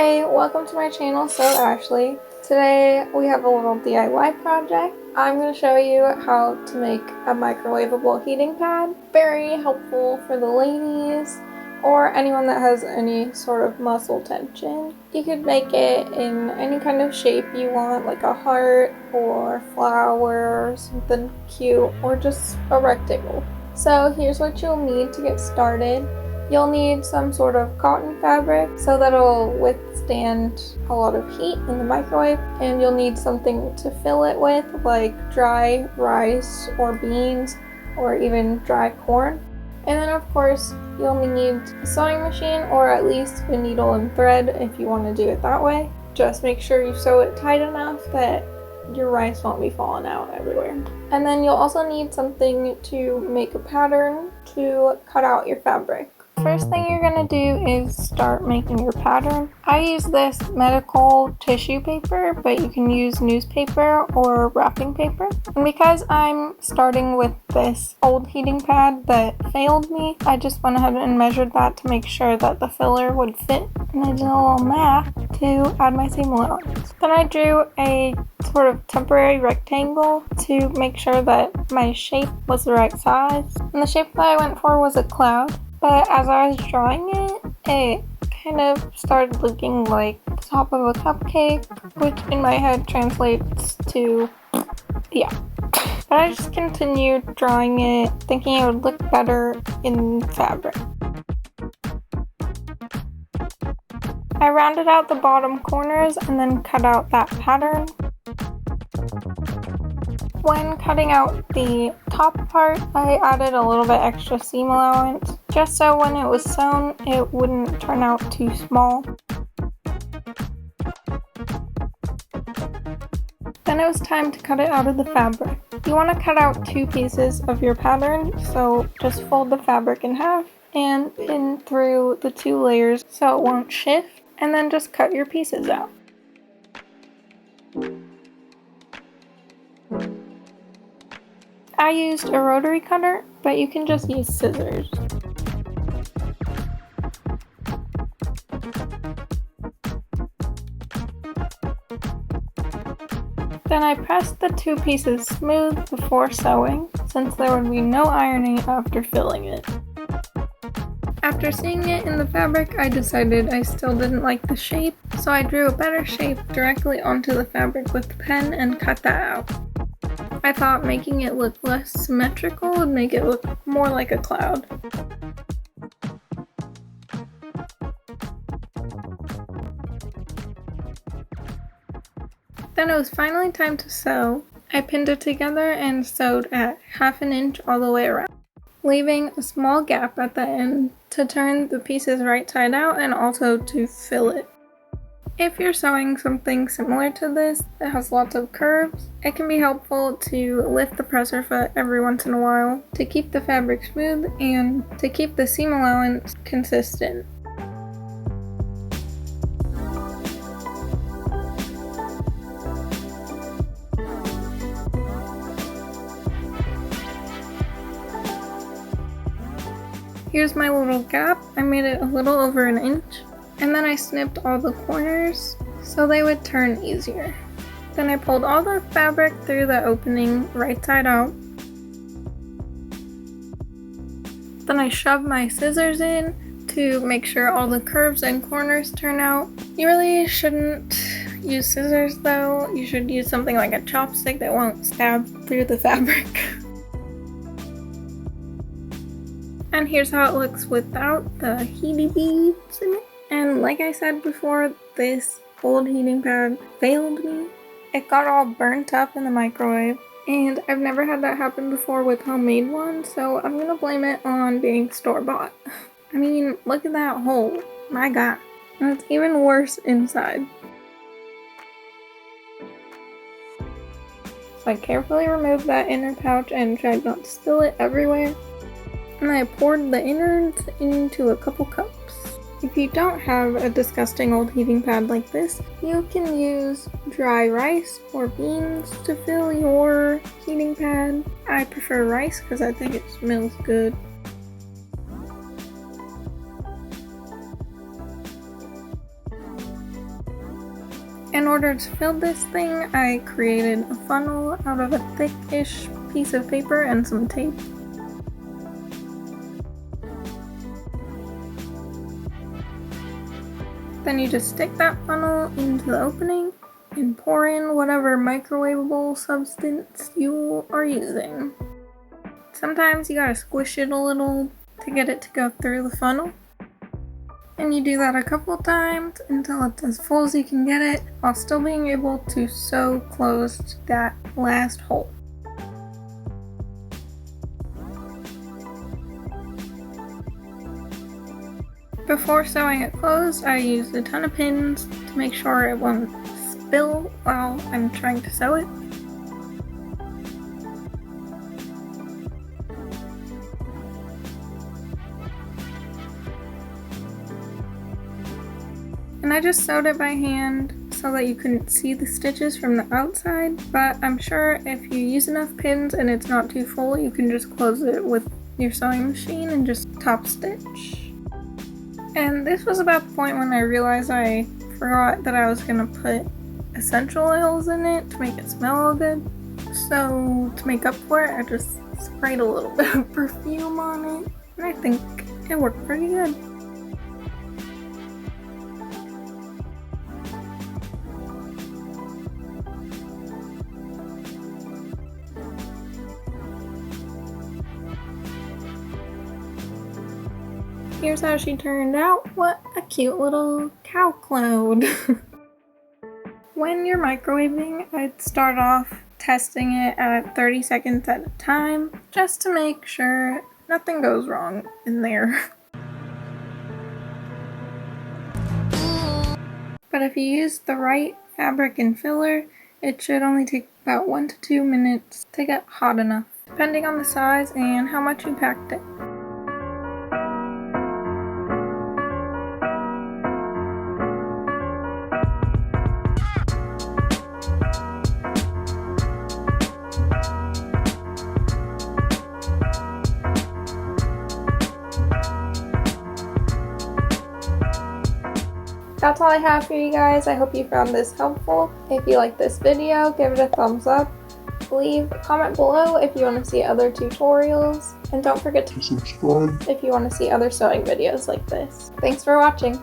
Hi, welcome to my channel, So Ashley. Today we have a little DIY project. I'm going to show you how to make a microwaveable heating pad. Very helpful for the ladies or anyone that has any sort of muscle tension. You could make it in any kind of shape you want, like a heart or flower or something cute, or just a rectangle. So here's what you'll need to get started. You'll need some sort of cotton fabric so that it'll withstand a lot of heat in the microwave, and you'll need something to fill it with, like dry rice or beans or even dry corn. And then of course you'll need a sewing machine, or at least a needle and thread if you want to do it that way. Just make sure you sew it tight enough that your rice won't be falling out everywhere. And then you'll also need something to make a pattern to cut out your fabric. First thing you're going to do is start making your pattern. I use this medical tissue paper, but you can use newspaper or wrapping paper. And because I'm starting with this old heating pad that failed me, I just went ahead and measured that to make sure that the filler would fit. And I did a little math to add my seam allowance. Then I drew a sort of temporary rectangle to make sure that my shape was the right size. And the shape that I went for was a cloud. But as I was drawing it, it kind of started looking like the top of a cupcake, which in my head translates to, yeah. But I just continued drawing it, thinking it would look better in fabric. I rounded out the bottom corners and then cut out that pattern. When cutting out the top part, I added a little bit extra seam allowance, just so when it was sewn, it wouldn't turn out too small. Then it was time to cut it out of the fabric. You want to cut out two pieces of your pattern, so just fold the fabric in half and pin through the two layers so it won't shift, and then just cut your pieces out. I used a rotary cutter, but you can just use scissors. Then I pressed the two pieces smooth before sewing, since there would be no ironing after filling it. After seeing it in the fabric, I decided I still didn't like the shape, so I drew a better shape directly onto the fabric with the pen and cut that out. I thought making it look less symmetrical would make it look more like a cloud. Then it was finally time to sew. I pinned it together and sewed at 1/2 inch all the way around, leaving a small gap at the end to turn the pieces right side out and also to fill it. If you're sewing something similar to this that has lots of curves, it can be helpful to lift the presser foot every once in a while to keep the fabric smooth and to keep the seam allowance consistent. Here's my little gap. I made it a little over 1 inch. And then I snipped all the corners so they would turn easier. Then I pulled all the fabric through the opening right side out. Then I shoved my scissors in to make sure all the curves and corners turn out. You really shouldn't use scissors though. You should use something like a chopstick that won't stab through the fabric. And here's how it looks without the heaty beads in it. And like I said before, this old heating pad failed me. It got all burnt up in the microwave, and I've never had that happen before with homemade ones, so I'm gonna blame it on being store-bought. I mean, look at that hole. My god. And it's even worse inside. So I carefully removed that inner pouch and tried not to spill it everywhere. And I poured the innards into a couple cups. If you don't have a disgusting old heating pad like this, you can use dry rice or beans to fill your heating pad. I prefer rice because I think it smells good. In order to fill this thing, I created a funnel out of a thick-ish piece of paper and some tape. Then you just stick that funnel into the opening and pour in whatever microwaveable substance you are using. Sometimes you gotta squish it a little to get it to go through the funnel. And you do that a couple times until it's as full as you can get it, while still being able to sew closed that last hole. Before sewing it closed, I used a ton of pins to make sure it won't spill while I'm trying to sew it. And I just sewed it by hand so that you couldn't see the stitches from the outside, but I'm sure if you use enough pins and it's not too full, you can just close it with your sewing machine and just top stitch. And this was about the point when I realized I forgot that I was gonna put essential oils in it to make it smell all good. So to make up for it, I just sprayed a little bit of perfume on it, and I think it worked pretty good. Here's how she turned out. What a cute little cow cloud. When you're microwaving, I'd start off testing it at 30 seconds at a time, just to make sure nothing goes wrong in there. But if you use the right fabric and filler, it should only take about 1 to 2 minutes to get hot enough, depending on the size and how much you packed it. That's all I have for you guys. I hope you found this helpful. If you like this video, give it a thumbs up. Leave a comment below if you want to see other tutorials. And don't forget to subscribe if you want to see other sewing videos like this. Thanks for watching.